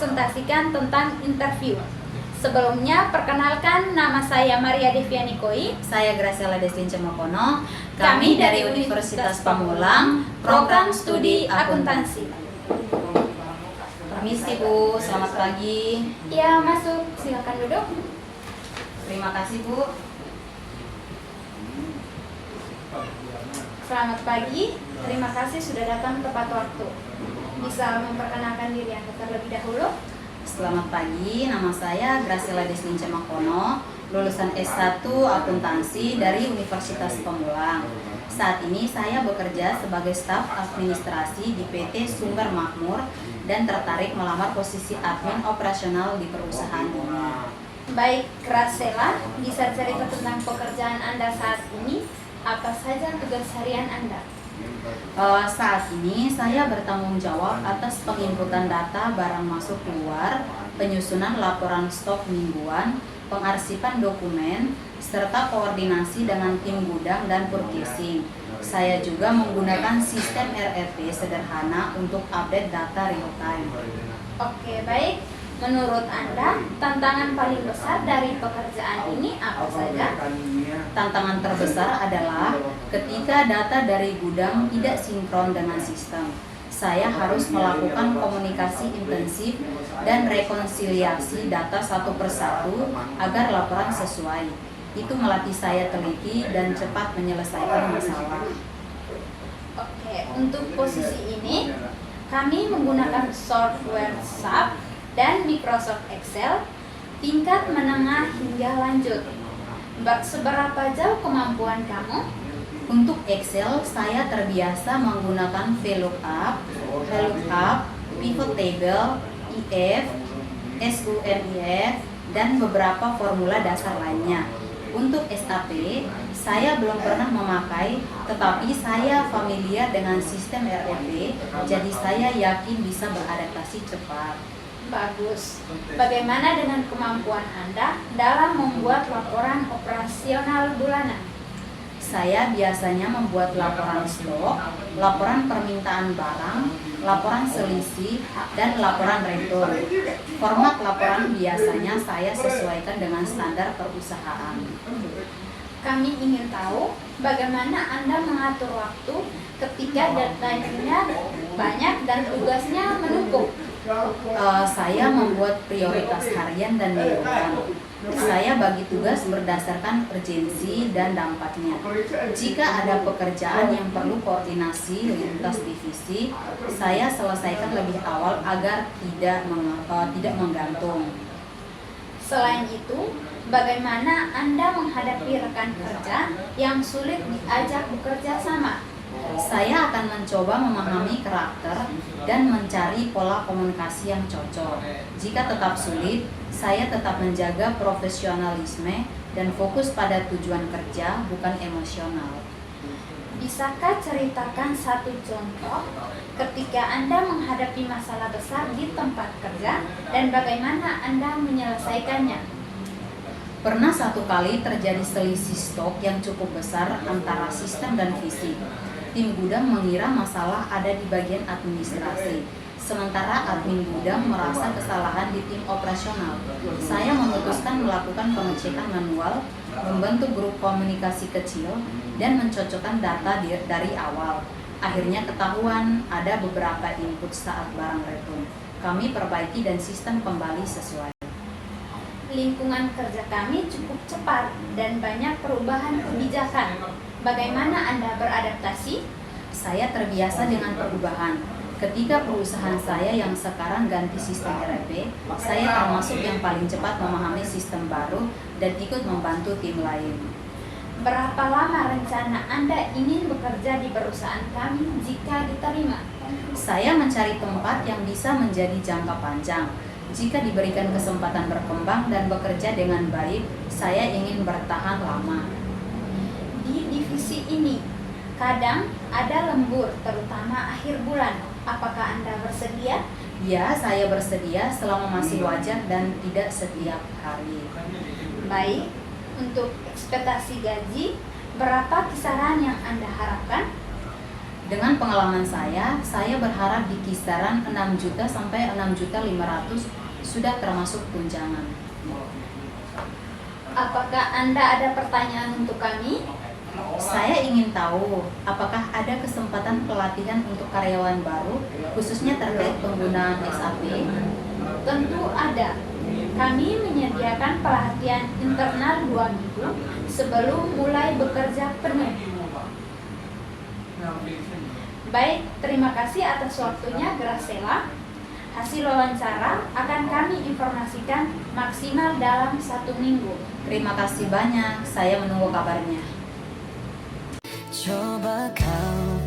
mempresentasikan tentang interview. Sebelumnya, perkenalkan, nama saya Maria Deviani Koi. Saya Graciela Deslince Makono. Kami dari Universitas Pamulang, Program Studi Akuntansi. Permisi Bu, selamat pagi. Ya, masuk. Silakan duduk. Terima kasih Bu. Selamat pagi. Terima kasih sudah datang tepat waktu. Bisa memperkenalkan diri Anda terlebih dahulu? Selamat pagi, nama saya Graciela Deslince Makono, lulusan S1 Akuntansi dari Universitas Pamulang. Saat ini saya bekerja sebagai staf administrasi di PT Sumber Makmur dan tertarik melamar posisi admin operasional di perusahaan ini. Baik, Graciela, bisa cerita tentang pekerjaan Anda saat ini? Apa saja tugas harian Anda? Saat ini saya bertanggung jawab atas penginputan data barang masuk keluar, penyusunan laporan stok mingguan, pengarsipan dokumen, serta koordinasi dengan tim gudang dan purchasing. Saya juga menggunakan sistem ERP sederhana untuk update data real time. Oke, baik. Menurut Anda, tantangan paling besar dari pekerjaan ini apa saja? Tantangan terbesar adalah ketika data dari gudang tidak sinkron dengan sistem. Saya harus melakukan komunikasi intensif dan rekonsiliasi data satu persatu agar laporan sesuai. Itu melatih saya teliti dan cepat menyelesaikan masalah. Oke, untuk posisi ini, kami menggunakan software SAP dan Microsoft Excel tingkat menengah hingga lanjut. Seberapa jauh kemampuan kamu? Untuk Excel, saya terbiasa menggunakan VLOOKUP, pivot table, IF, SUMIF, dan beberapa formula dasar lainnya. Untuk SAP, saya belum pernah memakai, tetapi saya familiar dengan sistem ERP, jadi saya yakin bisa beradaptasi cepat. Bagus. Bagaimana dengan kemampuan Anda dalam membuat laporan operasional bulanan? Saya biasanya membuat laporan stok, laporan permintaan barang, laporan selisih, dan laporan return. Format laporan biasanya saya sesuaikan dengan standar perusahaan. Kami ingin tahu bagaimana Anda mengatur waktu ketika deadline-nya banyak dan tugasnya menumpuk. Saya membuat prioritas harian dan mingguan. Saya bagi tugas berdasarkan urgensi dan dampaknya. Jika ada pekerjaan yang perlu koordinasi lintas divisi, saya selesaikan lebih awal agar tidak menggantung. Selain itu, bagaimana Anda menghadapi rekan kerja yang sulit diajak bekerja sama? Saya akan mencoba memahami karakter dan mencari pola komunikasi yang cocok. Jika tetap sulit, saya tetap menjaga profesionalisme dan fokus pada tujuan kerja, bukan emosional. Bisakah ceritakan satu contoh ketika Anda menghadapi masalah besar di tempat kerja dan bagaimana Anda menyelesaikannya? Pernah satu kali terjadi selisih stok yang cukup besar antara sistem dan fisik. Tim gudang mengira masalah ada di bagian administrasi, sementara admin gudang merasa kesalahan di tim operasional. Saya memutuskan melakukan pengecekan manual, membentuk grup komunikasi kecil, dan mencocokkan data dari awal. Akhirnya ketahuan ada beberapa input saat barang return. Kami perbaiki dan sistem kembali sesuai. Lingkungan kerja kami cukup cepat dan banyak perubahan kebijakan. Bagaimana Anda beradaptasi? Saya terbiasa dengan perubahan. Ketika perusahaan saya yang sekarang ganti sistem ERP, saya termasuk yang paling cepat memahami sistem baru dan ikut membantu tim lain. Berapa lama rencana Anda ingin bekerja di perusahaan kami jika diterima? Saya mencari tempat yang bisa menjadi jangka panjang. Jika diberikan kesempatan berkembang dan bekerja dengan baik, saya ingin bertahan lama. Di divisi ini, kadang ada lembur, terutama akhir bulan. Apakah Anda bersedia? Ya, saya bersedia selama masih wajar dan tidak setiap hari. Baik, untuk ekspektasi gaji, berapa kisaran yang Anda harapkan? Dengan pengalaman saya berharap di kisaran 6 juta sampai 6.500.000 sudah termasuk tunjangan. Apakah Anda ada pertanyaan untuk kami? Saya ingin tahu, apakah ada kesempatan pelatihan untuk karyawan baru, khususnya terkait penggunaan SAP? Tentu ada. Kami menyediakan pelatihan internal 2 minggu sebelum mulai bekerja penuh. Baik, terima kasih atas waktunya Gracela. Hasil wawancara akan kami informasikan maksimal dalam 1 minggu. Terima kasih banyak, saya menunggu kabarnya. coba kau